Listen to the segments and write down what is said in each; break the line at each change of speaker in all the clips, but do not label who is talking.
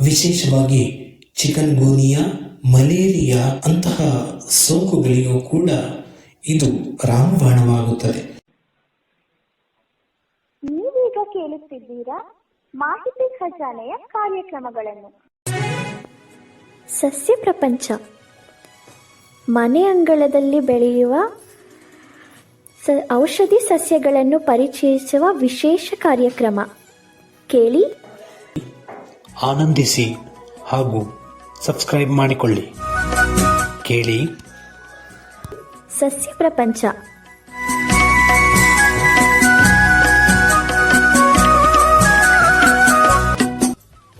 ವಿಶೇಷವಾಗಿ chicken ಗುನಿಯಾ, malaria ಅಂತಹ ಸೋಂಕುಗಳಿಗೂ ಕೂಡ ಇದು ರಾಮಬಾಣವಾಗುತ್ತದೆ.
ನೀವೀಗ ಕೇಳುತ್ತಿದ್ದೀರಾ ಮಾಹಿತಿ ಖಜಾನೆಯ ಕಾರ್ಯಕ್ರಮಗಳನ್ನು.
ಸಸ್ಯ ಪ್ರಪಂಚ, ಮನೆ ಅಂಗಳದಲ್ಲಿ ಬೆಳೆಯುವ ಔಷಧಿ ಸಸ್ಯಗಳನ್ನು ಪರಿಚಯಿಸುವ ವಿಶೇಷ ಕಾರ್ಯಕ್ರಮ. ಕೇಳಿ,
ಆನಂದಿಸಿ ಹಾಗೂ ಸಬ್ಸ್ಕ್ರೈಬ್ ಮಾಡಿಕೊಳ್ಳಿ. ಕೇಳಿ
ಸಸ್ಯ ಪ್ರಪಂಚ.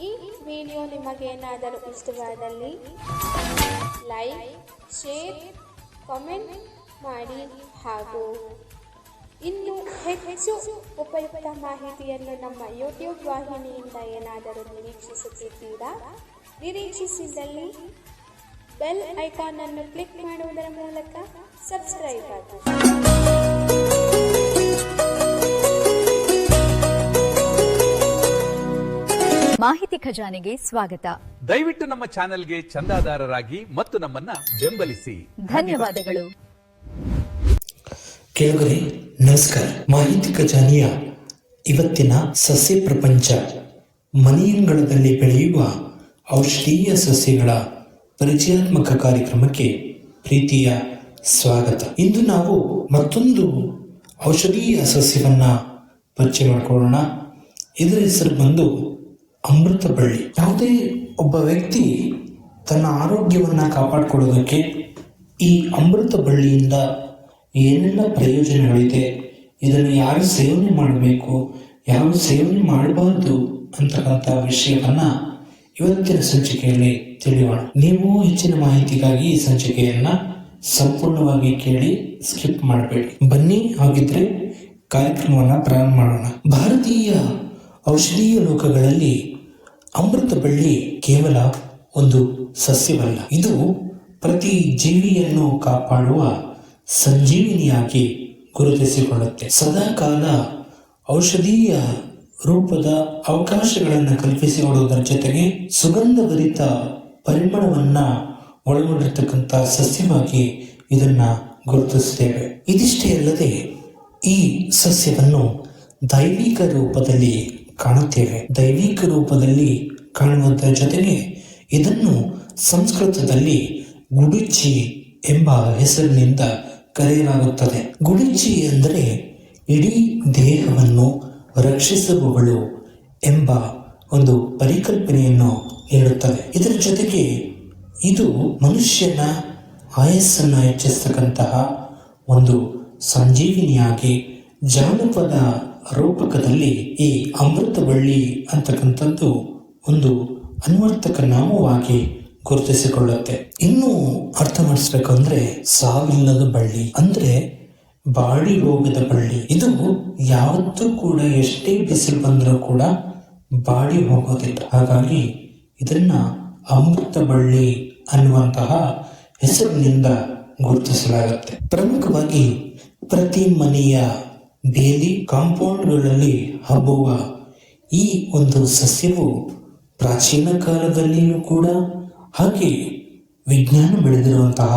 ಈ ವಿಡಿಯೋ ನಿಮಗೇನಾದರೂ ಇಷ್ಟವಾದಲ್ಲಿ ಲೈಕ್, ಶೇರ್, ಕಾಮೆಂಟ್ ಮಾಡಿ ಹಾಗೂ ಇನ್ನೂ ಹೆಚ್ಚು ಉಪಯುಕ್ತ ಮಾಹಿತಿಯನ್ನು ನಮ್ಮ ಯೂಟ್ಯೂಬ್ ವಾಹಿನಿಯಿಂದ ಏನಾದರೂ ನಿರೀಕ್ಷಿಸುತ್ತಿದ್ದೀರಾ? ನಿರೀಕ್ಷಿಸಿದಲ್ಲಿ ಬೆಲ್ ಐಕಾನ್ ಅನ್ನು ಕ್ಲಿಕ್ ಮಾಡುವುದರ ಮೂಲಕ ಸಬ್ಸ್ಕ್ರೈಬ್ ಆಗಿ.
ಮಾಹಿತಿ ಖಜಾನೆಗೆ ಸ್ವಾಗತ.
ದಯವಿಟ್ಟು ನಮ್ಮ ಚಾನೆಲ್ಗೆ ಚಂದಾದಾರರಾಗಿ ಮತ್ತು ನಮ್ಮನ್ನ ಬೆಂಬಲಿಸಿ.
ಧನ್ಯವಾದಗಳು.
ಕೇಳುಗರೆ ನಮಸ್ಕಾರ. ಮಾಹಿತಿ ಖಜಾನೆಯ ಇವತ್ತಿನ ಸಸ್ಯ ಪ್ರಪಂಚ, ಮನೆಯಂಗಳದಲ್ಲಿ ಬೆಳೆಯುವ ಔಷಧೀಯ ಸಸ್ಯಗಳ ಪರಿಚಯಾತ್ಮಕ ಕಾರ್ಯಕ್ರಮಕ್ಕೆ ಪ್ರೀತಿಯ ಸ್ವಾಗತ. ಇಂದು ನಾವು ಮತ್ತೊಂದು ಔಷಧೀಯ ಸಸ್ಯವನ್ನ ಪರಿಚಯ ಮಾಡಿಕೊಳ್ಳೋಣ. ಇದರ ಹೆಸರು ಬಂದು ಅಮೃತ ಬಳ್ಳಿ. ಯಾವುದೇ ಒಬ್ಬ ವ್ಯಕ್ತಿ ತನ್ನ ಆರೋಗ್ಯವನ್ನ ಕಾಪಾಡಿಕೊಳ್ಳೋದಕ್ಕೆ ಈ ಅಮೃತ ಬಳ್ಳಿಯಿಂದ ಏನೆಲ್ಲ ಪ್ರಯೋಜನಗಳಿದೆ, ಇದನ್ನು ಯಾರು ಸೇವನೆ ಮಾಡಬೇಕು, ಯಾರು ಸೇವನೆ ಮಾಡಬಾರದು ಅಂತಕ್ಕಂಥ ವಿಷಯವನ್ನ ಇವತ್ತಿನ ಸಂಚಿಕೆಯಲ್ಲಿ ತಿಳಿಯೋಣ. ನೀವು ಹೆಚ್ಚಿನ ಮಾಹಿತಿಗಾಗಿ ಈ ಸಂಚಿಕೆಯನ್ನ ಸಂಪೂರ್ಣವಾಗಿ ಕೇಳಿ, ಸ್ಕಿಪ್ ಮಾಡಬೇಡಿ. ಬನ್ನಿ, ಹಾಗಿದ್ರೆ ಕಾರ್ಯಕ್ರಮವನ್ನ ಪ್ರಾರಂಭ ಮಾಡೋಣ. ಭಾರತೀಯ ಔಷಧೀಯ ಲೋಕಗಳಲ್ಲಿ ಅಮೃತ ಬಳ್ಳಿ ಕೇವಲ ಒಂದು ಸಸ್ಯವಲ್ಲ, ಇದು ಪ್ರತಿ ಜೀವಿಯನ್ನು ಕಾಪಾಡುವ ಸಂಜೀವಿನಿಯಾಗಿ ಗುರುತಿಸಿಕೊಳ್ಳುತ್ತೆ. ಸದಾಕಾಲ ಔಷಧೀಯ ರೂಪದ ಅವಕಾಶಗಳನ್ನು ಕಲ್ಪಿಸಿಕೊಡುವುದರ ಜೊತೆಗೆ ಸುಗಂಧಭರಿತ ಪರಿಮಳವನ್ನ ಒಳಗೊಂಡಿರ್ತಕ್ಕಂಥ ಸಸ್ಯವಾಗಿ ಇದನ್ನ ಗುರುತಿಸುತ್ತೇವೆ. ಇದಿಷ್ಟೇ ಅಲ್ಲದೆ ಈ ಸಸ್ಯವನ್ನು ದೈವಿಕ ರೂಪದಲ್ಲಿ ಕಾಣುತ್ತೇವೆ. ದೈವಿಕ ರೂಪದಲ್ಲಿ ಕಾಣುವುದರ ಜೊತೆಗೆ ಇದನ್ನು ಸಂಸ್ಕೃತದಲ್ಲಿ ಗುಡುಚಿ ಎಂಬ ಹೆಸರಿನಿಂದ ಕರೆಯಲಾಗುತ್ತದೆ. ಗುಡುಚಿ ಅಂದರೆ ಇಡೀ ದೇಹವನ್ನು ರಕ್ಷಿಸುವವಳು ಎಂಬ ಒಂದು ಪರಿಕಲ್ಪನೆಯನ್ನು ನೀಡುತ್ತದೆ. ಇದರ ಜೊತೆಗೆ ಇದು ಮನುಷ್ಯನ ಆಯಸ್ಸನ್ನು ಹೆಚ್ಚಿಸತಕ್ಕಂತಹ ಒಂದು ಸಂಜೀವಿನಿಯಾಗಿ ಜಾನಪದ ರೂಪಕದಲ್ಲಿ ಈ ಅಮೃತ ಬಳ್ಳಿ ಅಂತಕ್ಕಂಥದ್ದು ಒಂದು ಅನ್ವರ್ಥಕ ನಾಮವಾಗಿ ಗುರುತಿಸಿಕೊಳ್ಳುತ್ತೆ. ಇನ್ನು ಅರ್ಥ ಮಾಡಿಸ್ಬೇಕಂದ್ರೆ ಸಾವಿಲ್ಲದ ಬಳ್ಳಿ ಅಂದ್ರೆ ಬಾಡಿ ಹೋಗದ ಬಳ್ಳಿ. ಇದು ಯಾವತ್ತೂ ಕೂಡ ಎಷ್ಟೇ ಬಿಸಿಲು ಬಂದರೂ ಕೂಡ ಬಾಡಿ ಹೋಗೋದಿಲ್ಲ. ಹಾಗಾಗಿ ಇದನ್ನ ಅಮೃತ ಬಳ್ಳಿ ಅನ್ನುವಂತಹ ಹೆಸರಿನಿಂದ ಗುರುತಿಸಲಾಗುತ್ತೆ. ಪ್ರಮುಖವಾಗಿ ಪ್ರತಿ ಮನೆಯ ಬೇಲಿ, ಕಾಂಪೌಂಡ್ಗಳಲ್ಲಿ ಹಬ್ಬುವ ಈ ಒಂದು ಸಸ್ಯವು ಪ್ರಾಚೀನ ಕಾಲದಲ್ಲಿಯೂ ಕೂಡ, ಹಾಗೆ ವಿಜ್ಞಾನ ಬೆಳೆದಿರುವಂತಹ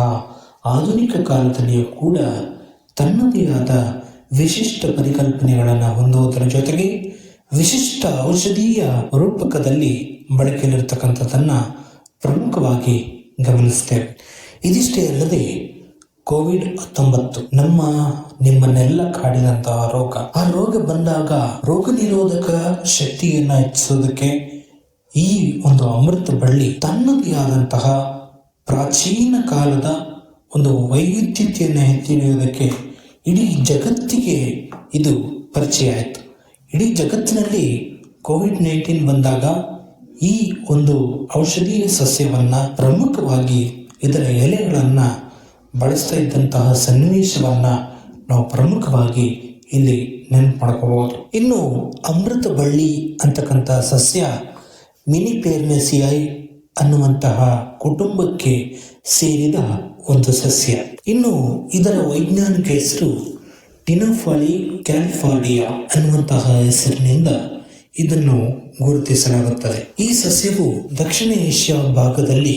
ಆಧುನಿಕ ಕಾಲದಲ್ಲಿಯೂ ಕೂಡ ತನ್ನದೇ ಆದ ವಿಶಿಷ್ಟ ಪರಿಕಲ್ಪನೆಗಳನ್ನು ಹೊಂದುವುದರ ಜೊತೆಗೆ ವಿಶಿಷ್ಟ ಔಷಧೀಯ ರೂಪಕದಲ್ಲಿ ಬಳಕೆಯಲ್ಲಿರ್ತಕ್ಕಂಥದ್ದನ್ನ ಪ್ರಮುಖವಾಗಿ ಗಮನಿಸ್ತೇವೆ. ಇದಿಷ್ಟೇ ಅಲ್ಲದೆ ಕೋವಿಡ್-19 ನಿಮ್ಮನ್ನೆಲ್ಲ ಕಾಡಿದಂತಹ ರೋಗ. ಆ ರೋಗ ಬಂದಾಗ ರೋಗ ನಿರೋಧಕ ಶಕ್ತಿಯನ್ನ ಹೆಚ್ಚಿಸೋದಕ್ಕೆ ಈ ಒಂದು ಅಮೃತ ಬಳ್ಳಿ ತನ್ನದೇ ಆದಂತಹ ಪ್ರಾಚೀನ ಕಾಲದ ಒಂದು ವೈವಿಧ್ಯತೆಯನ್ನು ಎತ್ತಿಡಿಯುವುದಕ್ಕೆ ಇಡೀ ಜಗತ್ತಿಗೆ ಇದು ಪರಿಚಯ ಆಯಿತು. ಇಡೀ ಜಗತ್ತಿನಲ್ಲಿ ಕೋವಿಡ್-19 ಬಂದಾಗ ಈ ಒಂದು ಔಷಧೀಯ ಸಸ್ಯವನ್ನ ಪ್ರಮುಖವಾಗಿ ಇದರ ಎಲೆಗಳನ್ನ ಬಳಸ್ತಾ ಇದ್ದಂತಹ ಸನ್ನಿವೇಶವನ್ನ ನಾವು ಪ್ರಮುಖವಾಗಿ ಇಲ್ಲಿ ನೆನಪು ಮಾಡ್ಕೋಬಹುದು. ಇನ್ನು ಅಮೃತ ಬಳ್ಳಿ ಅಂತಕ್ಕಂಥ ಸಸ್ಯ ಮಿನಿಪೇರ್ಮೇಸಿಯಾಯಿ ಅನ್ನುವಂತಹ ಕುಟುಂಬಕ್ಕೆ ಸೇರಿದ ಒಂದು ಸಸ್ಯ. ಇನ್ನು ಇದರ ವೈಜ್ಞಾನಿಕ ಹೆಸರು ಟಿನೋಫಾಲಿ ಕ್ಯಾಲಿಫಾರ್ಡಿಯಾ ಅನ್ನುವಂತಹ ಹೆಸರಿನಿಂದ ಇದನ್ನು ಗುರುತಿಸಲಾಗುತ್ತದೆ. ಈ ಸಸ್ಯವು ದಕ್ಷಿಣ ಏಷ್ಯಾ ಭಾಗದಲ್ಲಿ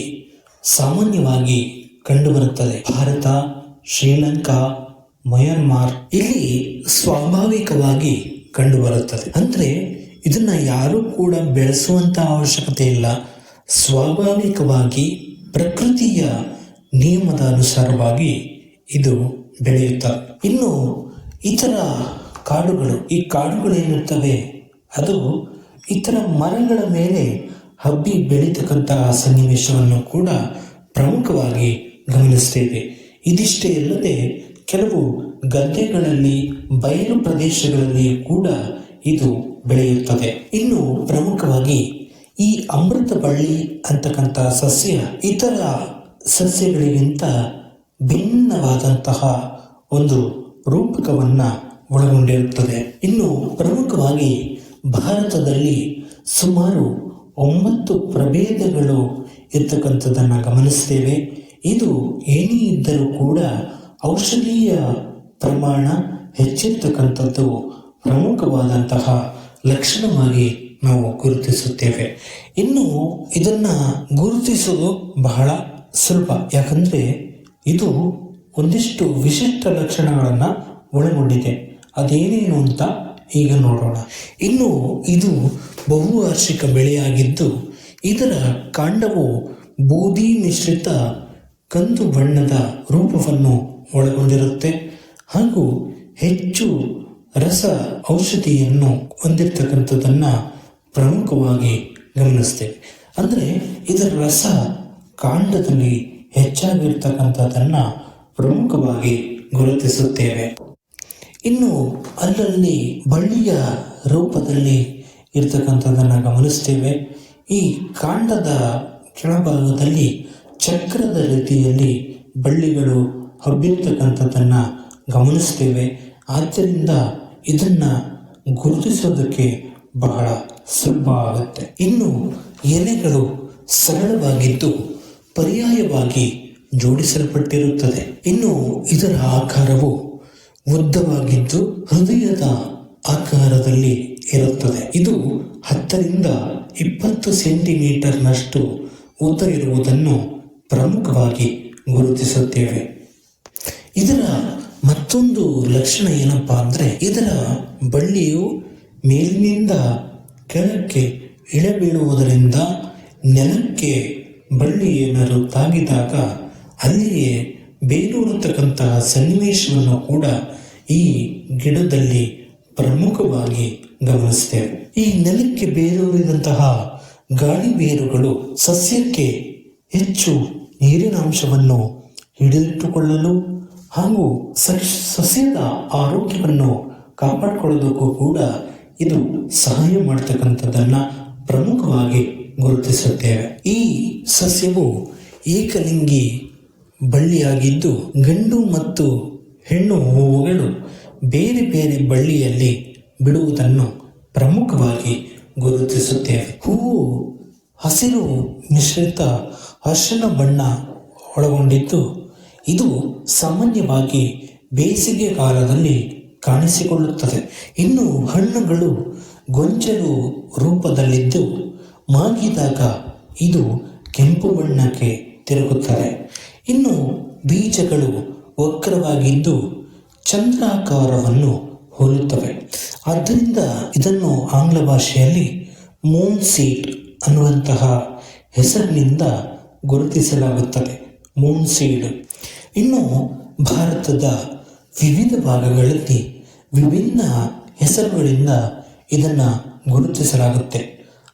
ಸಾಮಾನ್ಯವಾಗಿ ಕಂಡುಬರುತ್ತದೆ. ಭಾರತ, ಶ್ರೀಲಂಕಾ, ಮಯನ್ಮಾರ್ ಇಲ್ಲಿ ಸ್ವಾಭಾವಿಕವಾಗಿ ಕಂಡುಬರುತ್ತದೆ. ಅಂದ್ರೆ ಇದನ್ನ ಯಾರು ಕೂಡ ಬೆಳೆಸುವಂತ ಅವಶ್ಯಕತೆ ಇಲ್ಲ. ಸ್ವಾಭಾವಿಕವಾಗಿ ಪ್ರಕೃತಿಯ ನಿಯಮದ ಅನುಸಾರವಾಗಿ ಇದು ಬೆಳೆಯುತ್ತದೆ. ಇನ್ನು ಇತರ ಕಾಡುಗಳು, ಈ ಕಾಡುಗಳು ಏನಿರ್ತವೆ ಅದು ಇತರ ಮರಗಳ ಮೇಲೆ ಹಬ್ಬಿ ಬೆಳೀತಕ್ಕಂತಹ ಸನ್ನಿವೇಶವನ್ನು ಕೂಡ ಪ್ರಮುಖವಾಗಿ ಗಮನಿಸ್ತೇವೆ. ಇದಿಷ್ಟೇ ಅಲ್ಲದೆ ಕೆಲವು ಗದ್ದೆಗಳಲ್ಲಿ, ಬಯಲು ಪ್ರದೇಶಗಳಲ್ಲಿ ಕೂಡ ಇದು ಬೆಳೆಯುತ್ತದೆ. ಇನ್ನು ಪ್ರಮುಖವಾಗಿ ಈ ಅಮೃತ ಬಳ್ಳಿ ಅಂತಕ್ಕಂಥ ಸಸ್ಯ ಇತರ ಸಸ್ಯಗಳಿಗಿಂತ ಭಿನ್ನವಾದಂತಹ ಒಂದು ರೂಪಕವನ್ನ ಒಳಗೊಂಡಿರುತ್ತದೆ. ಇನ್ನು ಪ್ರಮುಖವಾಗಿ ಭಾರತದಲ್ಲಿ ಸುಮಾರು 9 ಪ್ರಭೇದಗಳು ಇರ್ತಕ್ಕಂಥದ್ದನ್ನು ಗಮನಿಸ್ತೇವೆ. ಇದು ಏನೇ ಇದ್ದರೂ ಕೂಡ ಔಷಧೀಯ ಪ್ರಮಾಣ ಹೆಚ್ಚಿರ್ತಕ್ಕಂಥದ್ದು ಪ್ರಮುಖವಾದಂತಹ ಲಕ್ಷಣವಾಗಿ ನಾವು ಗುರುತಿಸುತ್ತೇವೆ. ಇನ್ನು ಇದನ್ನ ಗುರುತಿಸೋದು ಬಹಳ ಸುಲಭ, ಯಾಕಂದ್ರೆ ಇದು ಒಂದಿಷ್ಟು ವಿಶಿಷ್ಟ ಲಕ್ಷಣಗಳನ್ನ ಒಳಗೊಂಡಿದೆ. ಅದೇನೇನು ಅಂತ ಈಗ ನೋಡೋಣ. ಇನ್ನು ಇದು ಬಹುವಾರ್ಷಿಕ ಬೆಳೆಯಾಗಿದ್ದು ಇದರ ಕಾಂಡವು ಬೂದಿ ಮಿಶ್ರಿತ ಕಂದು ಬಣ್ಣದ ರೂಪವನ್ನು ಒಳಗೊಂಡಿರುತ್ತೆ ಹಾಗೂ ಹೆಚ್ಚು ರಸ ಔಷಧಿಯನ್ನು ಹೊಂದಿರತಕ್ಕಂಥದ್ದನ್ನ ಪ್ರಮುಖವಾಗಿ ಗಮನಿಸ್ತೇವೆ. ಅಂದ್ರೆ ಇದರ ರಸ ಕಾಂಡದಲ್ಲಿ ಹೆಚ್ಚಾಗಿರ್ತಕ್ಕಂಥದ್ದನ್ನ ಪ್ರಮುಖವಾಗಿ ಗುರುತಿಸುತ್ತೇವೆ. ಇನ್ನು ಅಲ್ಲಲ್ಲಿ ಬಳ್ಳಿಯ ರೂಪದಲ್ಲಿ ಇರ್ತಕ್ಕಂಥದ್ದನ್ನು ಗಮನಿಸ್ತೇವೆ. ಈ ಕಾಂಡದ ಕೆಳಭಾಗದಲ್ಲಿ ಚಕ್ರದ ರೀತಿಯಲ್ಲಿ ಬಳ್ಳಿಗಳು ಹಬ್ಬಿರ್ತಕ್ಕಂಥದ್ದನ್ನು ಗಮನಿಸ್ತೇವೆ. ಆದ್ದರಿಂದ ಇದನ್ನ ಗುರುತಿಸೋದಕ್ಕೆ ಬಹಳ ಸುಲಭ ಆಗುತ್ತೆ. ಇನ್ನು ಎಲೆಗಳು ಸರಳವಾಗಿದ್ದು ಪರ್ಯಾಯವಾಗಿ ಜೋಡಿಸಲ್ಪಟ್ಟಿರುತ್ತದೆ. ಇನ್ನು ಇದರ ಆಕಾರವು ಉದ್ದವಾಗಿದ್ದು ಹೃದಯದ ಆಕಾರದಲ್ಲಿ ಇರುತ್ತದೆ. ಇದು 10 ರಿಂದ 20 ಸೆಂಟಿಮೀಟರ್ನಷ್ಟು ಉದ್ದ ಇರುವುದನ್ನು ಪ್ರಮುಖವಾಗಿ ಗುರುತಿಸುತ್ತೇವೆ. ಇದರ ಮತ್ತೊಂದು ಲಕ್ಷಣ ಏನಪ್ಪಾ ಅಂದ್ರೆ ಇದರ ಬಳ್ಳಿಯು ಮೇಲಿನಿಂದ ಕೆಳಕ್ಕೆ ಇಳಬೀಳುವುದರಿಂದ ನೆಲಕ್ಕೆ ಬಳ್ಳಿ ಏನಾದರೂ ತಾಗಿದಾಗ ಅಲ್ಲಿಯೇ ಬೇರೂರತಕ್ಕಂತಹ ಸನ್ನಿವೇಶವನ್ನು ಕೂಡ ಈ ಗಿಡದಲ್ಲಿ ಪ್ರಮುಖವಾಗಿ ಗಮನಿಸ್ತೇವೆ. ಈ ನೆಲಕ್ಕೆ ಬೇರೂರಿದಂತಹ ಗಾಳಿ ಬೇರುಗಳು ಸಸ್ಯಕ್ಕೆ ಹೆಚ್ಚು ನೀರಿನ ಅಂಶವನ್ನು ಹಿಡಿದಿಟ್ಟುಕೊಳ್ಳಲು ಹಾಗೂ ಸಸ್ಯದ ಆರೋಗ್ಯವನ್ನು ಕಾಪಾಡಿಕೊಳ್ಳೋದಕ್ಕೂ ಕೂಡ ಇದು ಸಹಾಯ ಮಾಡತಕ್ಕಂಥದ್ದನ್ನ ಪ್ರಮುಖವಾಗಿ ಗುರುತಿಸುತ್ತೇವೆ. ಈ ಸಸ್ಯವು ಏಕಲಿಂಗಿ ಬಳ್ಳಿಯಾಗಿದ್ದು ಗಂಡು ಮತ್ತು ಹೆಣ್ಣು ಹೂವುಗಳು ಬೇರೆ ಬೇರೆ ಬಳ್ಳಿಯಲ್ಲಿ ಬಿಡುವುದನ್ನು ಪ್ರಮುಖವಾಗಿ ಗುರುತಿಸುತ್ತೇವೆ. ಹೂವು ಹಸಿರು ಮಿಶ್ರಿತ ಅರಿಶಿನ ಬಣ್ಣ ಒಳಗೊಂಡಿದ್ದು ಇದು ಸಾಮಾನ್ಯವಾಗಿ ಬೇಸಿಗೆ ಕಾಲದಲ್ಲಿ ಕಾಣಿಸಿಕೊಳ್ಳುತ್ತದೆ. ಇನ್ನು ಹಣ್ಣುಗಳು ಗೊಂಚಲು ರೂಪದಲ್ಲಿದ್ದು ಮಾಗಿದಾಗ ಇದು ಕೆಂಪು ಬಣ್ಣಕ್ಕೆ ತಿರುಗುತ್ತದೆ. ಇನ್ನು ಬೀಜಗಳು ವಕ್ರವಾಗಿದ್ದು ಚಂದ್ರಾಕಾರವನ್ನು ಹೋಲುತ್ತವೆ. ಆದ್ದರಿಂದ ಇದನ್ನು ಆಂಗ್ಲ ಭಾಷೆಯಲ್ಲಿ ಮೂನ್ ಸೀಡ್ ಅನ್ನುವಂತಹ ಹೆಸರಿನಿಂದ ಗುರುತಿಸಲಾಗುತ್ತದೆ. Moon seed. ಇನ್ನು ಭಾರತದ ವಿವಿಧ ಭಾಗಗಳಲ್ಲಿ ವಿಭಿನ್ನ ಹೆಸರುಗಳಿಂದ ಇದನ್ನು ಗುರುತಿಸಲಾಗುತ್ತೆ.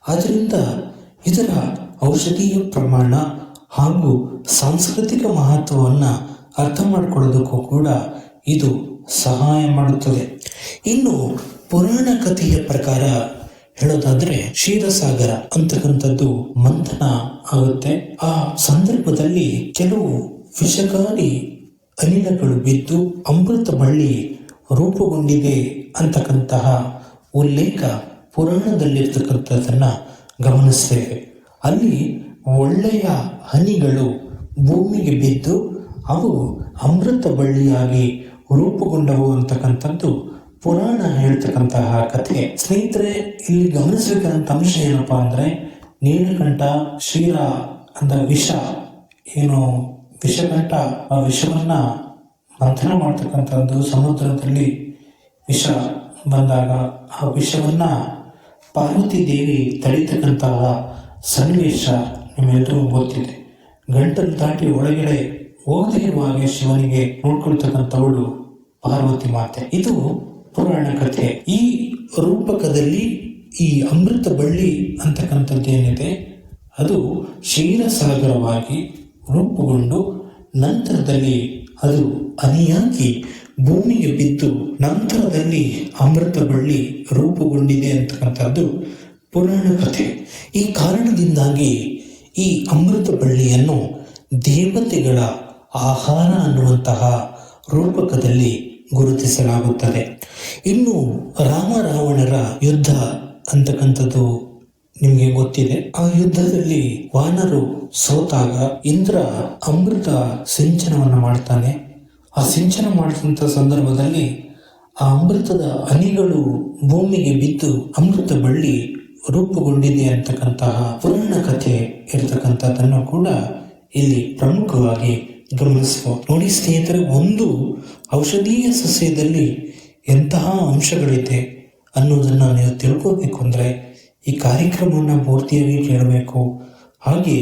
ಆದ್ದರಿಂದ ಇದರ ಔಷಧೀಯ ಪ್ರಮಾಣ ಹಾಗೂ ಸಾಂಸ್ಕೃತಿಕ ಮಹತ್ವವನ್ನು ಅರ್ಥ ಮಾಡಿಕೊಳ್ಳೋದಕ್ಕೂ ಕೂಡ ಇದು ಸಹಾಯ ಮಾಡುತ್ತದೆ. ಇನ್ನು ಪುರಾಣ ಕಥೆಯ ಪ್ರಕಾರ ಹೇಳೋದಾದ್ರೆ ಕ್ಷೀರಸಾಗರ ಅಂತಕ್ಕಂಥದ್ದು ಮಂಥನ ಆಗುತ್ತೆ. ಆ ಸಂದರ್ಭದಲ್ಲಿ ಕೆಲವು ವಿಷಕಾರಿ ಅನಿಲಗಳು ಬಿದ್ದು ಅಮೃತ ಬಳ್ಳಿ ರೂಪುಗೊಂಡಿದೆ ಅಂತಕ್ಕಂತಹ ಉಲ್ಲೇಖ ಪುರಾಣದಲ್ಲಿರ್ತಕ್ಕಂಥದ್ದನ್ನ ಗಮನಿಸ್ತೇವೆ. ಅಲ್ಲಿ ಒಳ್ಳೆಯ ಹನಿಗಳು ಭೂಮಿಗೆ ಬಿದ್ದು ಅವು ಅಮೃತ ಬಳ್ಳಿಯಾಗಿ ರೂಪುಗೊಂಡವು ಅಂತಕ್ಕಂಥದ್ದು ಪುರಾಣ ಹೇಳ್ತಕ್ಕಂತಹ ಕಥೆ. ಸ್ನೇಹಿತರೆ, ಇಲ್ಲಿ ಗಮನಿಸಬೇಕಾದಂತ ಅಂಶ ಏನಪ್ಪಾ ಅಂದ್ರೆ, ನೀಲಕಂಠ ಕ್ಷೀರ ಅಂದ ವಿಷ, ಏನು ವಿಷಕಂಠ, ಆ ವಿಷವನ್ನ ಮಂಥನ ಮಾಡ್ತಕ್ಕಂಥದ್ದು. ಸಮುದ್ರದಲ್ಲಿ ವಿಷ ಬಂದಾಗ ಆ ವಿಷವನ್ನ ಪಾರ್ವತಿ ದೇವಿ ತಡೀತಕ್ಕಂತಹ ಸನ್ನಿವೇಶ ನಿಮ್ಮೆಲ್ಲರಿಗೂ ಗೊತ್ತಿದೆ. ಗಂಟಲು ದಾಟಿ ಒಳಗಡೆ ಹೋಗದೇ ಇರುವ ಹಾಗೆ ಶಿವನಿಗೆ ನೋಡ್ಕೊಳ್ತಕ್ಕಂಥವಳು ಪಾರ್ವತಿ ಮಾತೆ. ಇದು ಪುರಾಣ ಕಥೆ. ಈ ರೂಪಕದಲ್ಲಿ ಈ ಅಮೃತ ಬಳ್ಳಿ ಅಂತಕ್ಕಂಥದ್ದೇನಿದೆ ಅದು ಕ್ಷೀರಸಾಗರವಾಗಿ ರೂಪುಗೊಂಡು ನಂತರದಲ್ಲಿ ಅದು ಹನಿಯಾಗಿ ಭೂಮಿಗೆ ಬಿದ್ದು ನಂತರದಲ್ಲಿ ಅಮೃತ ಬಳ್ಳಿ ರೂಪುಗೊಂಡಿದೆ ಅಂತಕ್ಕಂಥದ್ದು ಪುರಾಣ ಕಥೆ. ಈ ಕಾರಣದಿಂದಾಗಿ ಈ ಅಮೃತ ಬಳ್ಳಿಯನ್ನು ದೇವತೆಗಳ ಆಹಾರ ಅನ್ನುವಂತಹ ರೂಪಕದಲ್ಲಿ ಗುರುತಿಸಲಾಗುತ್ತದೆ. ಇನ್ನು ರಾಮ ರಾವಣರ ಯುದ್ಧ ಅಂತಕ್ಕಂಥದ್ದು ನಿಮಗೆ ಗೊತ್ತಿದೆ. ಆ ಯುದ್ಧದಲ್ಲಿ ವಾನರು ಸೋತಾಗ ಇಂದ್ರ ಅಮೃತ ಸಿಂಚನವನ್ನು ಮಾಡ್ತಾನೆ. ಆ ಸಿಂಚನ ಮಾಡಿದಂಥ ಸಂದರ್ಭದಲ್ಲಿ ಆ ಅಮೃತದ ಹನಿಗಳು ಭೂಮಿಗೆ ಬಿದ್ದು ಅಮೃತ ಬಳ್ಳಿ ರೂಪುಗೊಂಡಿದೆ ಅಂತಕ್ಕಂತಹ ಪುರಾಣ ಕಥೆ ಇರತಕ್ಕಂಥದ್ದನ್ನು ಕೂಡ ಇಲ್ಲಿ ಪ್ರಮುಖವಾಗಿ ಗಮನಿಸಬಹುದು. ನೋಡಿ ಸ್ನೇಹಿತರೆ, ಒಂದು ಔಷಧೀಯ ಸಸ್ಯದಲ್ಲಿ ಎಂತಹ ಅಂಶಗಳಿದೆ ಅನ್ನೋದನ್ನು ನೀವು ತಿಳ್ಕೋಬೇಕು ಅಂದರೆ ಈ ಕಾರ್ಯಕ್ರಮವನ್ನು ಪೂರ್ತಿಯಾಗಿ ಕೇಳಬೇಕು, ಹಾಗೆ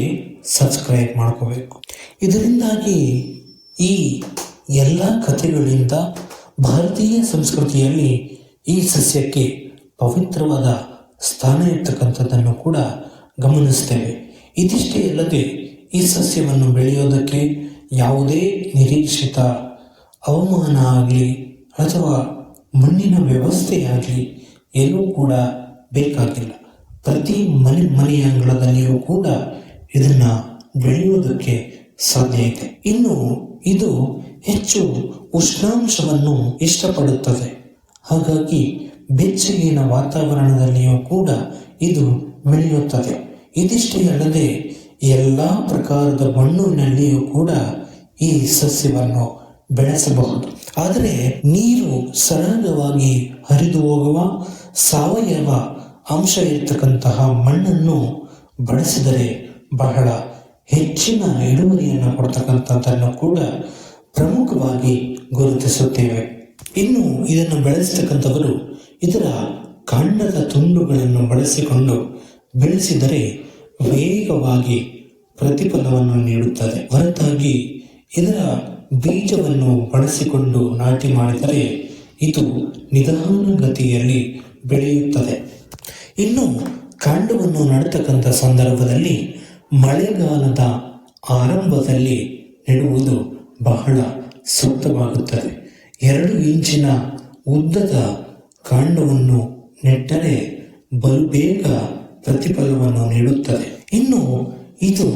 ಸಬ್ಸ್ಕ್ರೈಬ್ ಮಾಡ್ಕೋಬೇಕು. ಇದರಿಂದಾಗಿ ಈ ಎಲ್ಲ ಕಥೆಗಳಿಂದ ಭಾರತೀಯ ಸಂಸ್ಕೃತಿಯಲ್ಲಿ ಈ ಸಸ್ಯಕ್ಕೆ ಪವಿತ್ರವಾದ ಸ್ಥಾನ ಇರ್ತಕ್ಕಂಥದ್ದನ್ನು ಕೂಡ ಗಮನಿಸ್ತೇವೆ. ಇದಿಷ್ಟೇ ಅಲ್ಲದೆ ಈ ಸಸ್ಯವನ್ನು ಬೆಳೆಯೋದಕ್ಕೆ ಯಾವುದೇ ನಿರೀಕ್ಷಿತ ಹವಾಮಾನ ಆಗಲಿ ಅಥವಾ ಮಣ್ಣಿನ ವ್ಯವಸ್ಥೆ ಆಗಲಿ ಏನೂ ಕೂಡ ಬೇಕಾಗಿಲ್ಲ. ಪ್ರತಿ ಮನೆಯ ಅಂಗಳದಲ್ಲಿಯೂ ಕೂಡ ಇದನ್ನು ಬೆಳೆಯುವುದಕ್ಕೆ ಸಾಧ್ಯ ಇದೆ. ಇನ್ನು ಇದು ಹೆಚ್ಚು ಉಷ್ಣಾಂಶವನ್ನು ಇಷ್ಟಪಡುತ್ತದೆ. ಹಾಗಾಗಿ ಬೆಚ್ಚಗಿನ ವಾತಾವರಣದಲ್ಲಿಯೂ ಕೂಡ ಇದು ಬೆಳೆಯುತ್ತದೆ. ಇದಿಷ್ಟೇ ಅಲ್ಲದೆ ಎಲ್ಲ ಪ್ರಕಾರದ ಮಣ್ಣಿನಲ್ಲಿಯೂ ಕೂಡ ಈ ಸಸ್ಯವನ್ನು ಬೆಳೆಸಬಹುದು. ಆದರೆ ನೀರು ಸರಾಗವಾಗಿ ಹರಿದು ಹೋಗುವ ಸಾವಯವ ಅಂಶ ಇರತಕ್ಕಂತಹ ಮಣ್ಣನ್ನು ಬಳಸಿದರೆ ಬಹಳ ಹೆಚ್ಚಿನ ಇಳುವರಿಯನ್ನು ಕೊಡ್ತಕ್ಕಂಥದ್ದನ್ನು ಕೂಡ ಪ್ರಮುಖವಾಗಿ ಗುರುತಿಸುತ್ತೇವೆ. ಇನ್ನು ಇದನ್ನು ಬೆಳೆಸತಕ್ಕಂಥವರು ಇದರ ಕಾಂಡದ ತುಂಡುಗಳನ್ನು ಬಳಸಿಕೊಂಡು ಬೆಳೆಸಿದರೆ ವೇಗವಾಗಿ ಪ್ರತಿಫಲವನ್ನು ನೀಡುತ್ತದೆ. ಹೊರತಾಗಿ ಇದರ ಬೀಜವನ್ನು ಬಳಸಿಕೊಂಡು ನಾಟಿ ಮಾಡಿದರೆ ಇದು ನಿಧಾನಗತಿಯಲ್ಲಿ ಬೆಳೆಯುತ್ತದೆ. ಇನ್ನು ಕಾಂಡವನ್ನು ನೆಡತಕ್ಕಂಥ ಸಂದರ್ಭದಲ್ಲಿ ಮಳೆಗಾಲದ ಆರಂಭದಲ್ಲಿ ನೆಡುವುದು ಬಹಳ ಸೂಕ್ತವಾಗುತ್ತದೆ. 2 ಇಂಚಿನ ಉದ್ದದ ಕಾಂಡವನ್ನು ನೆಟ್ಟರೆ ಬಲು ಬೇಗ ಪ್ರತಿಫಲವನ್ನು ನೀಡುತ್ತದೆ. ಇನ್ನು ಇದು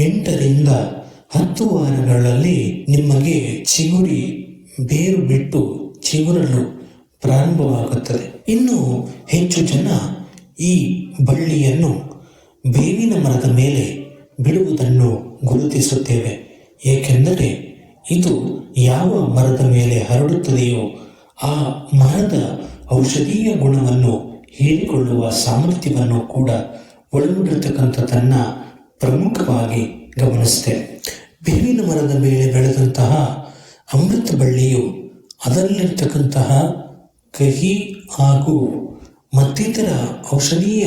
8 ರಿಂದ 10 ವಾರಗಳಲ್ಲಿ ನಿಮಗೆ ಚಿಗುರಿ ಬೇರು ಬಿಟ್ಟು ಚಿಗುರಲು ಪ್ರಾರಂಭವಾಗುತ್ತದೆ. ಇನ್ನು ಹೆಚ್ಚು ಜನ ಈ ಬಳ್ಳಿಯನ್ನು ಬೇವಿನ ಮರದ ಮೇಲೆ ಬಿಡುವುದನ್ನು ಗುರುತಿಸುತ್ತೇವೆ. ಏಕೆಂದರೆ ಇದು ಯಾವ ಮರದ ಮೇಲೆ ಹರಡುತ್ತದೆಯೋ ಆ ಮರದ ಔಷಧೀಯ ಗುಣವನ್ನು ಹೀರಿಕೊಳ್ಳುವ ಸಾಮರ್ಥ್ಯವನ್ನು ಕೂಡ ಒಳಗೊಂಡಿರತಕ್ಕಂಥದ್ದನ್ನ ಪ್ರಮುಖವಾಗಿ ಗಮನಿಸ್ತೇವೆ. ಬೇವಿನ ಮರದ ಮೇಲೆ ಬೆಳೆದಂತಹ ಅಮೃತ ಬಳ್ಳಿಯು ಅದರಲ್ಲಿರ್ತಕ್ಕಂತಹ ಕಹಿ ಹಾಗೂ ಮತ್ತಿತರ ಔಷಧೀಯ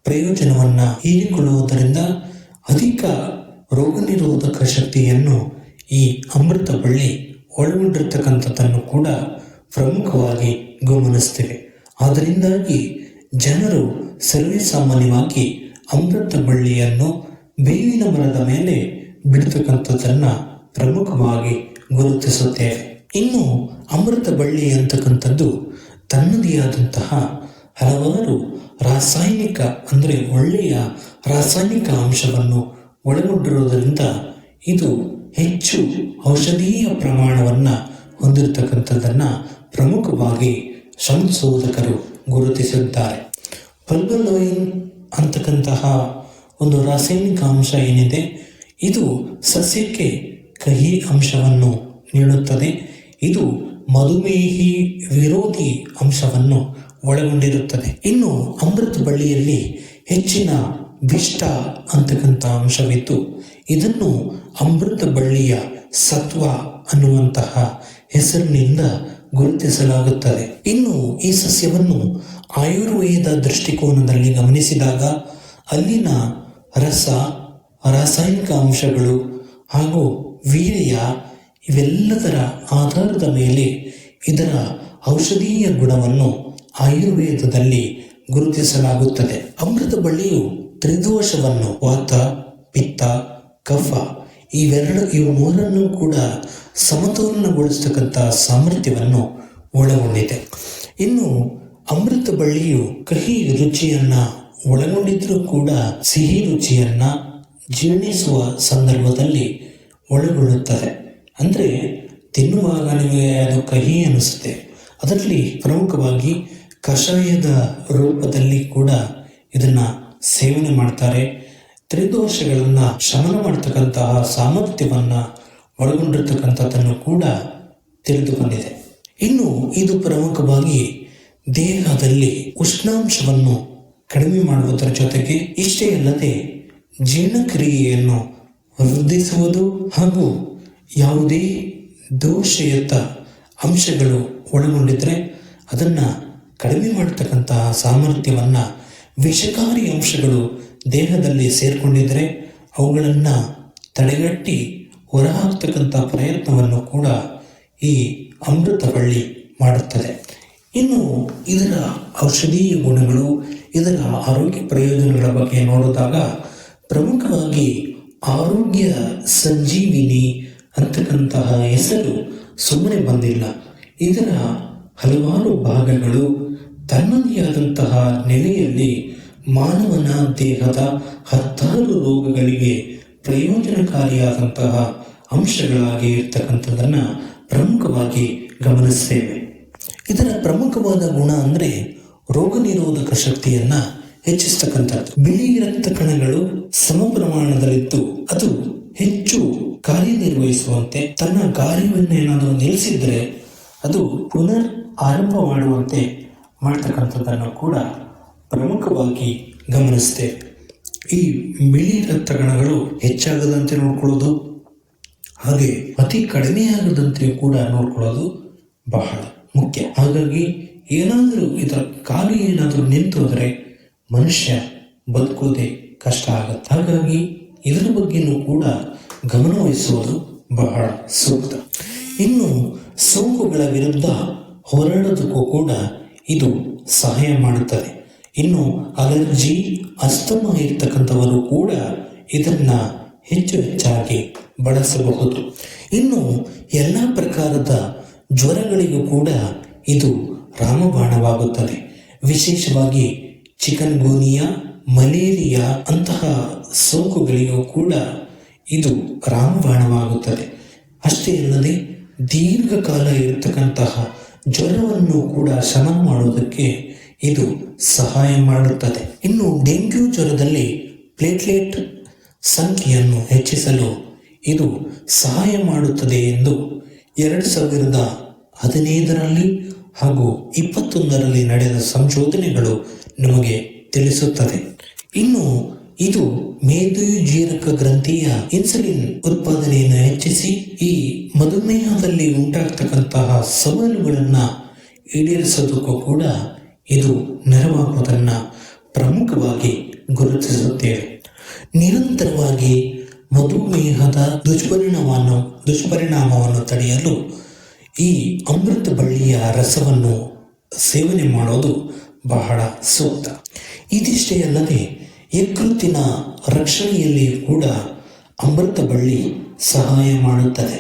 ಪ್ರಯೋಜನವನ್ನು ಹೀರಿಕೊಳ್ಳುವುದರಿಂದ ಅಧಿಕ ರೋಗ ನಿರೋಧಕ ಶಕ್ತಿಯನ್ನು ಈ ಅಮೃತ ಬಳ್ಳಿ ಒಳಗೊಂಡಿರ್ತಕ್ಕಂಥದ್ದನ್ನು ಕೂಡ ಪ್ರಮುಖವಾಗಿ ಗಮನಿಸ್ತೇವೆ. ಆದ್ದರಿಂದಾಗಿ ಜನರು ಸರ್ವೇಸಾಮಾನ್ಯವಾಗಿ ಅಮೃತ ಬಳ್ಳಿಯನ್ನು ಬೇವಿನ ಮರದ ಮೇಲೆ ಬಿಡ್ತಕ್ಕಂಥದ್ದನ್ನು ಪ್ರಮುಖವಾಗಿ ಗುರುತಿಸುತ್ತೇವೆ. ಇನ್ನು ಅಮೃತ ಬಳ್ಳಿ ಅಂತಕ್ಕಂಥದ್ದು ತನ್ನದೇ ಆದಂತಹ ಹಲವಾರು ರಾಸಾಯನಿಕ ಅಂದರೆ ಒಳ್ಳೆಯ ರಾಸಾಯನಿಕ ಅಂಶವನ್ನು ಒಳಗೊಂಡಿರುವುದರಿಂದ ಇದು ಹೆಚ್ಚು ಔಷಧೀಯ ಪ್ರಮಾಣವನ್ನು ಹೊಂದಿರತಕ್ಕಂಥದ್ದನ್ನು ಪ್ರಮುಖವಾಗಿ ಸಂಶೋಧಕರು ಗುರುತಿಸಿದ್ದಾರೆ. ಪಲ್ಬಲೋಯಿನ್ ಅಂತಕ್ಕಂತಹ ಒಂದು ರಾಸಾಯನಿಕ ಅಂಶ ಏನಿದೆ ಇದು ಸಸ್ಯಕ್ಕೆ ಕಹಿ ಅಂಶವನ್ನು ನೀಡುತ್ತದೆ. ಇದು ಮಧುಮೇಹಿ ವಿರೋಧಿ ಅಂಶವನ್ನು ಒಳಗೊಂಡಿರುತ್ತದೆ. ಇನ್ನು ಅಮೃತ ಬಳ್ಳಿಯಲ್ಲಿ ಹೆಚ್ಚಿನ ವಿಷ್ಟ ಅಂತಕ್ಕಂಥ ಅಂಶವಿದ್ದು ಇದನ್ನು ಅಮೃತ ಬಳ್ಳಿಯ ಸತ್ವ ಅನ್ನುವಂತಹ ಹೆಸರಿನಿಂದ ಗುರುತಿಸಲಾಗುತ್ತದೆ. ಇನ್ನು ಈ ಸಸ್ಯವನ್ನು ಆಯುರ್ವೇದ ದೃಷ್ಟಿಕೋನದಲ್ಲಿ ಗಮನಿಸಿದಾಗ ಅಲ್ಲಿನ ರಸ, ರಾಸಾಯನಿಕ ಅಂಶಗಳು ಹಾಗೂ ವೀರ್ಯ ಇವೆಲ್ಲದರ ಆಧಾರದ ಮೇಲೆ ಇದರ ಔಷಧೀಯ ಗುಣವನ್ನು ಆಯುರ್ವೇದದಲ್ಲಿ ಗುರುತಿಸಲಾಗುತ್ತದೆ. ಅಮೃತ ಬಳ್ಳಿಯು ತ್ರಿದೋಷವನ್ನು ವಾತ, ಪಿತ್ತ, ಕಫ ಇವು ಮೂರನ್ನು ಕೂಡ ಸಮತೋಲನಗೊಳಿಸತಕ್ಕಂಥ ಸಾಮರ್ಥ್ಯವನ್ನು ಒಳಗೊಂಡಿದೆ. ಇನ್ನು ಅಮೃತ ಬಳ್ಳಿಯು ಕಹಿ ರುಚಿಯನ್ನ ಒಳಗೊಂಡಿದ್ರೂ ಕೂಡ ಸಿಹಿ ರುಚಿಯನ್ನ ಜೀರ್ಣಿಸುವ ಸಂದರ್ಭದಲ್ಲಿ ಒಳಗೊಳ್ಳುತ್ತದೆ. ಅಂದರೆ ತಿನ್ನುವಾಗ ನಿಮಗೆ ಅದು ಕಹಿ ಅನಿಸುತ್ತೆ. ಅದರಲ್ಲಿ ಪ್ರಮುಖವಾಗಿ ಕಷಾಯದ ರೂಪದಲ್ಲಿ ಕೂಡ ಇದನ್ನ ಸೇವನೆ ಮಾಡ್ತಾರೆ. ತ್ರಿದೋಷಗಳನ್ನ ಶಮನ ಮಾಡತಕ್ಕಂತಹ ಸಾಮರ್ಥ್ಯವನ್ನ ಒಳಗೊಂಡಿರ್ತಕ್ಕಂಥದ್ದನ್ನು ಕೂಡ ತಿಳಿದು ಬಂದಿದೆ. ಇನ್ನು ಇದು ಪ್ರಮುಖವಾಗಿ ದೇಹದಲ್ಲಿ ಉಷ್ಣಾಂಶವನ್ನು ಕಡಿಮೆ ಮಾಡುವುದರ ಜೊತೆಗೆ ಇಷ್ಟೇ ಅಲ್ಲದೆ ಜೀರ್ಣಕ್ರಿಯೆಯನ್ನು ವೃದ್ಧಿಸುವುದು ಹಾಗೂ ಯಾವುದೇ ದೋಷಯುತ ಅಂಶಗಳು ಒಳಗೊಂಡಿದ್ರೆ ಅದನ್ನು ಕಡಿಮೆ ಮಾಡತಕ್ಕಂತಹ ಸಾಮರ್ಥ್ಯವನ್ನು, ವಿಷಕಾರಿ ಅಂಶಗಳು ದೇಹದಲ್ಲಿ ಸೇರಿಕೊಂಡಿದ್ರೆ ಅವುಗಳನ್ನು ತಡೆಗಟ್ಟಿ ಹೊರಹಾಕ್ತಕ್ಕಂಥ ಪ್ರಯತ್ನವನ್ನು ಕೂಡ ಈ ಅಮೃತ ಬಳ್ಳಿ ಮಾಡುತ್ತದೆ. ಇನ್ನು ಇದರ ಔಷಧೀಯ ಗುಣಗಳು, ಇದರ ಆರೋಗ್ಯ ಪ್ರಯೋಜನಗಳ ಬಗ್ಗೆ ನೋಡಿದಾಗ ಪ್ರಮುಖವಾಗಿ ಆರೋಗ್ಯ ಸಂಜೀವಿನಿ ಅಂತಕ್ಕಂತಹ ಹೆಸರು ಸುಮ್ಮನೆ ಬಂದಿಲ್ಲ. ಇದರ ಹಲವಾರು ಭಾಗಗಳು ತನ್ನದೇ ಆದಂತಹ ನೆಲೆಯಲ್ಲಿ ಮಾನವನ ದೇಹದ 10 ರೋಗಗಳಿಗೆ ಪ್ರಯೋಜನಕಾರಿಯಾದಂತಹ ಅಂಶಗಳಾಗಿ ಇರ್ತಕ್ಕಂಥದ್ದನ್ನು ಪ್ರಮುಖವಾಗಿ ಗಮನಿಸ್ತೇವೆ. ಇದರ ಪ್ರಮುಖವಾದ ಗುಣ ಅಂದರೆ ರೋಗ ನಿರೋಧಕ ಶಕ್ತಿಯನ್ನ ಹೆಚ್ಚಿಸ್ತಕ್ಕಂಥದ್ದು. ಬಿಳಿ ರಕ್ತ ಕಣಗಳು ಸಮ ಪ್ರಮಾಣದಲ್ಲಿದ್ದು ಅದು ಹೆಚ್ಚು ಕಾರ್ಯನಿರ್ವಹಿಸುವಂತೆ, ತನ್ನ ಕಾರ್ಯವನ್ನೇನಾದರೂ ನಿಲ್ಲಿಸಿದ್ರೆ ಅದು ಪುನರ್ ಆರಂಭ ಮಾಡುವಂತೆ ಮಾಡ್ತಕ್ಕಂಥದ್ದನ್ನು ಕೂಡ ಪ್ರಮುಖವಾಗಿ ಗಮನಿಸ್ತೇವೆ. ಈ ಬಿಳಿ ರಕ್ತ ಕಣಗಳು ಹೆಚ್ಚಾಗದಂತೆ ನೋಡ್ಕೊಳ್ಳೋದು, ಹಾಗೆ ಅತಿ ಕಡಿಮೆಯಾಗದಂತೆ ಕೂಡ ನೋಡ್ಕೊಳ್ಳೋದು ಬಹಳ ಮುಖ್ಯ. ಹಾಗಾಗಿ ಏನಾದರೂ ಇದರ ಕಾರ್ಯ ಏನಾದರೂ ನಿಂತೋದ್ರೆ ಮನುಷ್ಯ ಬದುಕೋದೇ ಕಷ್ಟ ಆಗುತ್ತೆ. ಹಾಗಾಗಿ ಇದರ ಬಗ್ಗೆನೂ ಕೂಡ ಗಮನವಹಿಸುವುದು ಬಹಳ ಸೂಕ್ತ. ಇನ್ನು ಸೋಂಕುಗಳ ವಿರುದ್ಧ ಹೋರಾಡೋದಕ್ಕೂ ಕೂಡ ಇದು ಸಹಾಯ ಮಾಡುತ್ತದೆ. ಇನ್ನು ಅಲರ್ಜಿ, ಅಸ್ತಮ ಇರ್ತಕ್ಕಂಥವರು ಕೂಡ ಇದನ್ನ ಹೆಚ್ಚು ಹೆಚ್ಚಾಗಿ ಬಳಸಬಹುದು. ಇನ್ನು ಎಲ್ಲ ಪ್ರಕಾರದ ಜ್ವರಗಳಿಗೂ ಕೂಡ ಇದು ರಾಮಬಾಣವಾಗುತ್ತದೆ. ವಿಶೇಷವಾಗಿ ಚಿಕನ್ ಗುನಿಯಾ, ಮಲೇರಿಯಾ ಅಂತಹ ಸೋಂಕುಗಳಿಗೂ ಕೂಡ ಇದು ರಾಮಬಾಣವಾಗುತ್ತದೆ. ಅಷ್ಟೇ ಅಲ್ಲದೆ ದೀರ್ಘಕಾಲ ಇರತಕ್ಕಂತಹ ಜ್ವರವನ್ನು ಕೂಡ ಶಮನ ಮಾಡುವುದಕ್ಕೆ ಇದು ಸಹಾಯ ಮಾಡುತ್ತದೆ. ಇನ್ನು ಡೆಂಗ್ಯೂ ಜ್ವರದಲ್ಲಿ ಪ್ಲೇಟ್ಲೆಟ್ ಸಂಖ್ಯೆಯನ್ನು ಹೆಚ್ಚಿಸಲು ಇದು ಸಹಾಯ ಮಾಡುತ್ತದೆ ಎಂದು 2015ರಲ್ಲಿ ಹಾಗೂ 2021ರಲ್ಲಿ ನಡೆದ ಸಂಶೋಧನೆಗಳು ನಮಗೆ ತಿಳಿಸುತ್ತದೆ. ಇನ್ನು ಇದು ಮೇದೋಜೀರಕ ಗ್ರಂಥಿಯ ಇನ್ಸುಲಿನ್ ಉತ್ಪಾದನೆಯನ್ನು ಹೆಚ್ಚಿಸಿ ಈ ಮಧುಮೇಹದಲ್ಲಿ ಉಂಟಾಗ್ತಕ್ಕಂತಹ ಸವಾಲುಗಳನ್ನು ಈಡೇರಿಸೋದಕ್ಕೂ ಕೂಡ ಇದು ನೆರವಾಗುವುದನ್ನು ಪ್ರಮುಖವಾಗಿ ಗುರುತಿಸುತ್ತೇವೆ. ನಿರಂತರವಾಗಿ ಮಧುಮೇಹದ ದುಷ್ಪರಿಣಾಮವನ್ನು ತಡೆಯಲು ಈ ಅಮೃತ ಬಳ್ಳಿಯ ರಸವನ್ನು ಸೇವನೆ ಮಾಡೋದು ಬಹಳ ಸೂಕ್ತ. ಇದಿಷ್ಟೇ ಅಲ್ಲದೆ ಯಕೃತ್ತಿನ ರಕ್ಷಣೆಯಲ್ಲಿ ಕೂಡ ಅಮೃತ ಬಳ್ಳಿ ಸಹಾಯ ಮಾಡುತ್ತದೆ.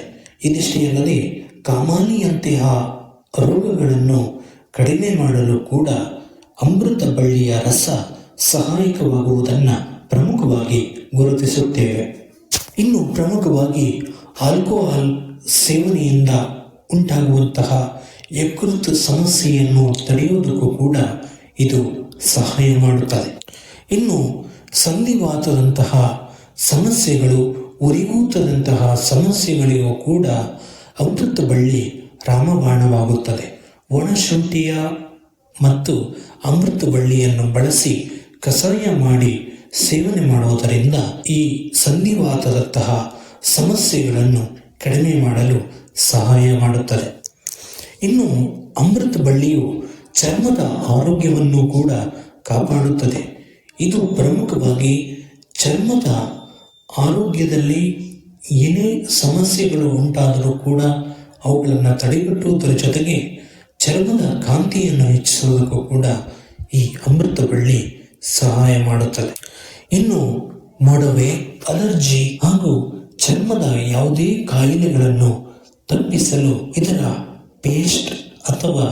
ಇದಿಷ್ಟೇ ಅಲ್ಲದೆ ಕಾಮಾಲಿಯಂತಹ ರೋಗಗಳನ್ನು ಕಡಿಮೆ ಮಾಡಲು ಕೂಡ ಅಮೃತ ಬಳ್ಳಿಯ ರಸ ಸಹಾಯಕವಾಗುವುದನ್ನು ಪ್ರಮುಖವಾಗಿ ಗುರುತಿಸುತ್ತೇವೆ. ಇನ್ನು ಪ್ರಮುಖವಾಗಿ ಆಲ್ಕೋಹಾಲ್ ಸೇವನೆಯಿಂದ ಉಂಟಾಗುವಂತಹ ಯಕೃತ್ ಸಮಸ್ಯೆಯನ್ನು ತಡೆಯುವುದಕ್ಕೂ ಕೂಡ ಇದು ಸಹಾಯ ಮಾಡುತ್ತದೆ. ಇನ್ನು ಸಂಧಿವಾತದಂತಹ ಸಮಸ್ಯೆಗಳು, ಉರಿಯೂತದಂತಹ ಸಮಸ್ಯೆಗಳಿಗೂ ಕೂಡ ಅಮೃತ ಬಳ್ಳಿ ರಾಮಬಾಣವಾಗುತ್ತದೆ. ಒಣಶುಂಠಿಯ ಮತ್ತು ಅಮೃತ ಬಳ್ಳಿಯನ್ನು ಬಳಸಿ ಕಷಾಯ ಮಾಡಿ ಸೇವನೆ ಮಾಡುವುದರಿಂದ ಈ ಸಂಧಿವಾತದಂತಹ ಸಮಸ್ಯೆಗಳನ್ನು ಕಡಿಮೆ ಮಾಡಲು ಸಹಾಯ ಮಾಡುತ್ತದೆ. ಇನ್ನು ಅಮೃತ ಬಳ್ಳಿಯು ಚರ್ಮದ ಆರೋಗ್ಯವನ್ನು ಕೂಡ ಕಾಪಾಡುತ್ತದೆ. ಇದು ಪ್ರಮುಖವಾಗಿ ಚರ್ಮದ ಆರೋಗ್ಯದಲ್ಲಿ ಏನೇ ಸಮಸ್ಯೆಗಳು ಉಂಟಾದರೂ ಕೂಡ ಅವುಗಳನ್ನು ತಡೆಗಟ್ಟುವುದರ ಜೊತೆಗೆ ಚರ್ಮದ ಕಾಂತಿಯನ್ನು ಹೆಚ್ಚಿಸುವುದಕ್ಕೂ ಕೂಡ ಈ ಅಮೃತ ಬಳ್ಳಿ ಸಹಾಯ ಮಾಡುತ್ತದೆ. ಇನ್ನು ಮೊಡವೆ, ಅಲರ್ಜಿ ಹಾಗೂ ಚರ್ಮದ ಯಾವುದೇ ಕಾಯಿಲೆಗಳನ್ನು ತಪ್ಪಿಸಲು ಇದರ ಪೇಸ್ಟ್ ಅಥವಾ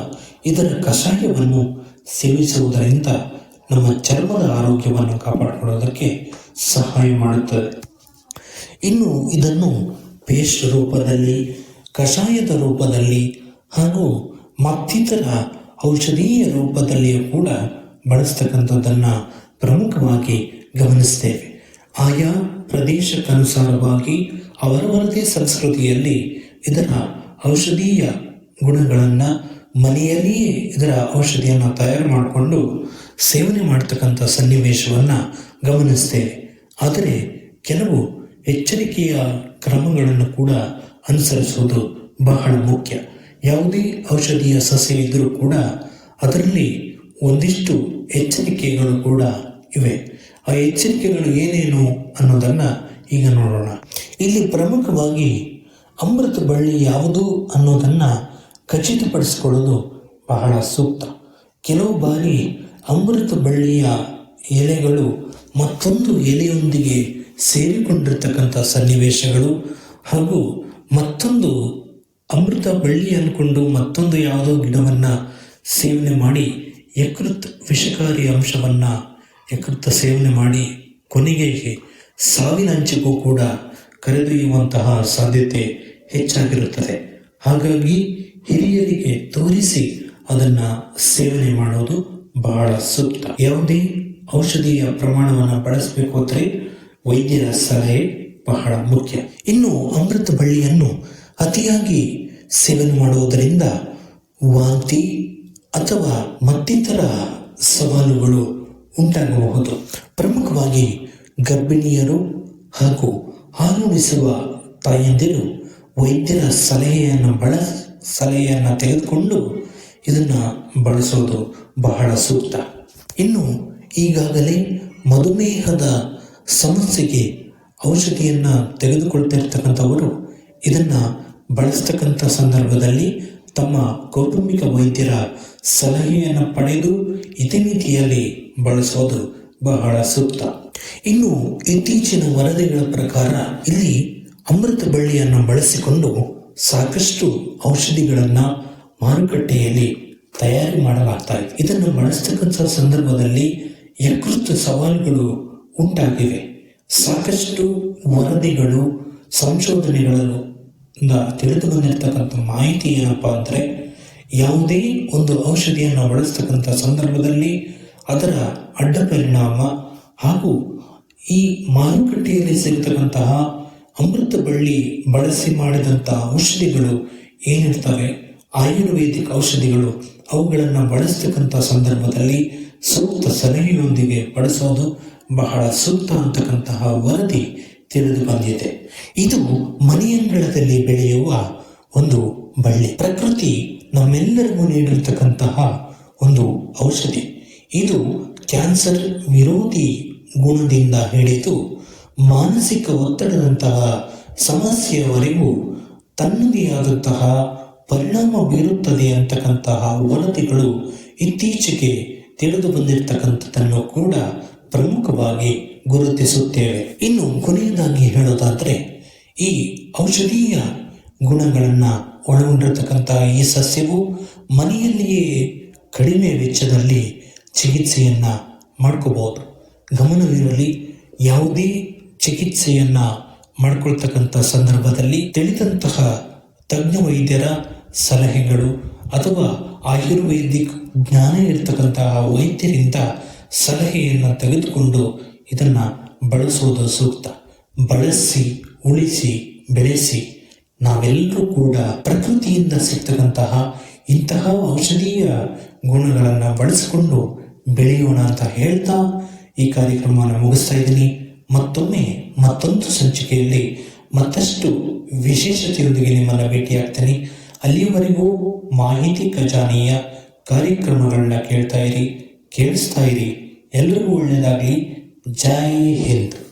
ಇದರ ಕಷಾಯವನ್ನು ಸೇವಿಸುವುದರಿಂದ ನಮ್ಮ ಚರ್ಮದ ಆರೋಗ್ಯವನ್ನು ಕಾಪಾಡಿಕೊಳ್ಳೋದಕ್ಕೆ ಸಹಾಯ ಮಾಡುತ್ತದೆ. ಇನ್ನು ಇದನ್ನು ಪೇಸ್ಟ್ ರೂಪದಲ್ಲಿ, ಕಷಾಯದ ರೂಪದಲ್ಲಿ ಹಾಗೂ ಮತ್ತಿತರ ಔಷಧೀಯ ರೂಪದಲ್ಲಿಯೂ ಕೂಡ ಬಳಸ್ತಕ್ಕಂಥದ್ದನ್ನು ಪ್ರಮುಖವಾಗಿ ಗಮನಿಸ್ತೇವೆ. ಆಯಾ ಪ್ರದೇಶಕ್ಕನುಸಾರವಾಗಿ ಅವರವರದೇ ಸಂಸ್ಕೃತಿಯಲ್ಲಿ ಇದರ ಔಷಧೀಯ ಗುಣಗಳನ್ನು ಮನೆಯಲ್ಲಿಯೇ ಇದರ ಔಷಧಿಯನ್ನು ತಯಾರು ಮಾಡಿಕೊಂಡು ಸೇವನೆ ಮಾಡ್ತಕ್ಕಂಥ ಸನ್ನಿವೇಶವನ್ನು ಗಮನಿಸ್ತೇವೆ. ಆದರೆ ಕೆಲವು ಎಚ್ಚರಿಕೆಯ ಕ್ರಮಗಳನ್ನು ಕೂಡ ಅನುಸರಿಸುವುದು ಬಹಳ ಮುಖ್ಯ. ಯಾವುದೇ ಔಷಧೀಯ ಸಸ್ಯ ಇದ್ದರೂ ಕೂಡ ಅದರಲ್ಲಿ ಒಂದಿಷ್ಟು ಎಚ್ಚರಿಕೆಗಳು ಕೂಡ ಇವೆ. ಆ ಎಚ್ಚರಿಕೆಗಳು ಏನೇನು ಅನ್ನೋದನ್ನು ಈಗ ನೋಡೋಣ. ಇಲ್ಲಿ ಪ್ರಮುಖವಾಗಿ ಅಮೃತ ಬಳ್ಳಿ ಯಾವುದು ಅನ್ನೋದನ್ನು ಖಚಿತಪಡಿಸಿಕೊಳ್ಳೋದು ಬಹಳ ಸೂಕ್ತ. ಕೆಲವು ಬಾರಿ ಅಮೃತ ಬಳ್ಳಿಯ ಎಲೆಗಳು ಮತ್ತೊಂದು ಎಲೆಯೊಂದಿಗೆ ಸೇರಿಕೊಂಡಿರ್ತಕ್ಕಂಥ ಸನ್ನಿವೇಶಗಳು ಹಾಗೂ ಮತ್ತೊಂದು ಅಮೃತ ಬಳ್ಳಿ ಅಂದ್ಕೊಂಡು ಮತ್ತೊಂದು ಯಾವುದೋ ಗಿಡವನ್ನು ಸೇವನೆ ಮಾಡಿ ಯಕೃತ್ ವಿಷಕಾರಿ ಅಂಶವನ್ನು ಯಕೃತ್ ಸೇವನೆ ಮಾಡಿ ಕೊನೆಗೆ ಸಾವಿನ ಅಂಚಿಗೂ ಕೂಡ ಕರೆದೊಯ್ಯುವಂತಹ ಸಾಧ್ಯತೆ ಹೆಚ್ಚಾಗಿರುತ್ತದೆ. ಹಾಗಾಗಿ ಹಿರಿಯರಿಗೆ ತೋರಿಸಿ ಅದನ್ನು ಸೇವನೆ ಮಾಡೋದು ಬಹಳ ಸೂಕ್ತ. ಯಾವುದೇ ಔಷಧಿಯ ಪ್ರಮಾಣವನ್ನು ಬಳಸಬೇಕು ಅಂದರೆ ವೈದ್ಯರ ಸಲಹೆ ಬಹಳ ಮುಖ್ಯ. ಇನ್ನು ಅಮೃತ ಬಳ್ಳಿಯನ್ನು ಅತಿಯಾಗಿ ಸೇವನೆ ಮಾಡುವುದರಿಂದ ವಾಂತಿ ಅಥವಾ ಮತ್ತಿತರ ಸವಾಲುಗಳು ಉಂಟಾಗಬಹುದು. ಪ್ರಮುಖವಾಗಿ ಗರ್ಭಿಣಿಯರು ಹಾಗೂ ಹಾಲುಣಿಸುವ ತಾಯಂದಿರು ವೈದ್ಯರ ಸಲಹೆಯನ್ನು ತೆಗೆದುಕೊಂಡು ಇದನ್ನು ಬಳಸೋದು ಬಹಳ ಸೂಕ್ತ. ಇನ್ನು ಈಗಾಗಲೇ ಮಧುಮೇಹದ ಸಮಸ್ಯೆಗೆ ಔಷಧಿಯನ್ನು ತೆಗೆದುಕೊಳ್ತಿರ್ತಕ್ಕಂಥವರು ಇದನ್ನು ಬಳಸ್ತಕ್ಕಂಥ ಸಂದರ್ಭದಲ್ಲಿ ತಮ್ಮ ಕೌಟುಂಬಿಕ ವೈದ್ಯರ ಸಲಹೆಯನ್ನು ಪಡೆದು ಇತಿಮಿತಿಯಲ್ಲಿ ಬಳಸೋದು ಬಹಳ ಸೂಕ್ತ. ಇನ್ನು ಇತ್ತೀಚಿನ ವರದಿಗಳ ಪ್ರಕಾರ ಇಲ್ಲಿ ಅಮೃತ ಬಳ್ಳಿಯನ್ನು ಬಳಸಿಕೊಂಡು ಸಾಕಷ್ಟು ಔಷಧಿಗಳನ್ನು ಮಾರುಕಟ್ಟೆಯಲ್ಲಿ ತಯಾರಿ ಮಾಡಲಾಗ್ತಾ ಇದೆ. ಇದನ್ನು ಬಳಸ್ತಕ್ಕಂಥ ಸಂದರ್ಭದಲ್ಲಿ ಯಕೃತ್ ಸವಾಲುಗಳು ಉಂಟಾಗಿವೆ. ಸಾಕಷ್ಟು ವರದಿಗಳು, ಸಂಶೋಧನೆಗಳು ತಿಳಿದು ಬಂದಿರತಕ್ಕಂಥ ಮಾಹಿತಿ ಏನಪ್ಪ ಅಂದರೆ, ಯಾವುದೇ ಒಂದು ಔಷಧಿಯನ್ನು ಬಳಸ್ತಕ್ಕಂಥ ಸಂದರ್ಭದಲ್ಲಿ ಅದರ ಅಡ್ಡ ಪರಿಣಾಮ ಹಾಗೂ ಈ ಮಾರುಕಟ್ಟೆಯಲ್ಲಿ ಸಿಗತಕ್ಕಂತಹ ಅಮೃತ ಬಳ್ಳಿ ಬಳಸಿ ಮಾಡಿದಂಥ ಔಷಧಿಗಳು ಏನಿರ್ತವೆ, ಆಯುರ್ವೇದಿಕ್ ಔಷಧಿಗಳು, ಅವುಗಳನ್ನು ಬಳಸ್ತಕ್ಕಂಥ ಸಂದರ್ಭದಲ್ಲಿ ಸೂಕ್ತ ಸಲಹೆಯೊಂದಿಗೆ ಬಳಸೋದು ಬಹಳ ಸೂಕ್ತ ಅಂತಕ್ಕಂತಹ ವರದಿ ತಿಳಿದು ಬಂದಿದೆ. ಇದು ಮನೆಯಂಗಳದಲ್ಲಿ ಬೆಳೆಯುವ ಒಂದು ಬಳ್ಳಿ. ಪ್ರಕೃತಿ ನಮ್ಮೆಲ್ಲರಿಗೂ ನೀಡಿರ್ತಕ್ಕಂತಹ ಒಂದು ಔಷಧಿ. ಇದು ಕ್ಯಾನ್ಸರ್ ವಿರೋಧಿ ಗುಣದಿಂದ ಹಿಡಿದು ಮಾನಸಿಕ ಒತ್ತಡದಂತಹ ಸಮಸ್ಯೆಯವರೆಗೂ ತನ್ನದೇ ಆದಂತಹ ಪರಿಣಾಮ ಬೀರುತ್ತದೆ ಅಂತಕ್ಕಂತಹ ವರದಿಗಳು ಇತ್ತೀಚೆಗೆ ತಿಳಿದು ಬಂದಿರತಕ್ಕಂಥದ್ದನ್ನು ಕೂಡ ಪ್ರಮುಖವಾಗಿ ಗುರುತಿಸುತ್ತೇವೆ. ಇನ್ನು ಕೊನೆಯದಾಗಿ ಹೇಳೋದಾದರೆ, ಈ ಔಷಧೀಯ ಗುಣಗಳನ್ನು ಒಳಗೊಂಡಿರತಕ್ಕಂತಹ ಈ ಸಸ್ಯವು ಮನೆಯಲ್ಲಿಯೇ ಕಡಿಮೆ ವೆಚ್ಚದಲ್ಲಿ ಚಿಕಿತ್ಸೆಯನ್ನು ಮಾಡ್ಕೋಬಹುದು. ಗಮನವಿರಲಿ, ಯಾವುದೇ ಚಿಕಿತ್ಸೆಯನ್ನು ಮಾಡ್ಕೊಳ್ತಕ್ಕಂಥ ಸಂದರ್ಭದಲ್ಲಿ ತಿಳಿದಂತಹ ತಜ್ಞ ವೈದ್ಯರ ಸಲಹೆಗಳು ಅಥವಾ ಆಯುರ್ವೇದಿಕ್ ಜ್ಞಾನ ಇರತಕ್ಕಂತಹ ವೈದ್ಯರಿಂದ ಸಲಹೆಯನ್ನು ತೆಗೆದುಕೊಂಡು ಇದನ್ನು ಬಳಸುವುದು ಸೂಕ್ತ. ಬಳಸಿ, ಉಳಿಸಿ, ಬೆಳೆಸಿ. ನಾವೆಲ್ಲರೂ ಕೂಡ ಪ್ರಕೃತಿಯಿಂದ ಸಿಗ್ತಕ್ಕಂತಹ ಇಂತಹ ಔಷಧೀಯ ಗುಣಗಳನ್ನು ಬಳಸಿಕೊಂಡು ಬೆಳೆಯೋಣ ಅಂತ ಹೇಳ್ತಾ ಈ ಕಾರ್ಯಕ್ರಮವನ್ನು ಮುಗಿಸ್ತಾ ಇದ್ದೀನಿ. ಮತ್ತೊಮ್ಮೆ ಮತ್ತೊಂದು ಸಂಚಿಕೆಯಲ್ಲಿ ಮತ್ತಷ್ಟು ವಿಶೇಷತೆಯೊಂದಿಗೆ ನಿಮ್ಮನ್ನು ಭೇಟಿಯಾಗ್ತೀನಿ. ಅಲ್ಲಿಯವರೆಗೂ ಮಾಹಿತಿ ಖಜಾನೆಯ ಕಾರ್ಯಕ್ರಮಗಳನ್ನ ಕೇಳ್ತಾ ಇರಿ, ಕೇಳಿಸ್ತಾ ಇರಿ. ಎಲ್ಲರಿಗೂ ಒಳ್ಳೆಯದಾಗಲಿ. ಜೈ ಹಿಂದ್.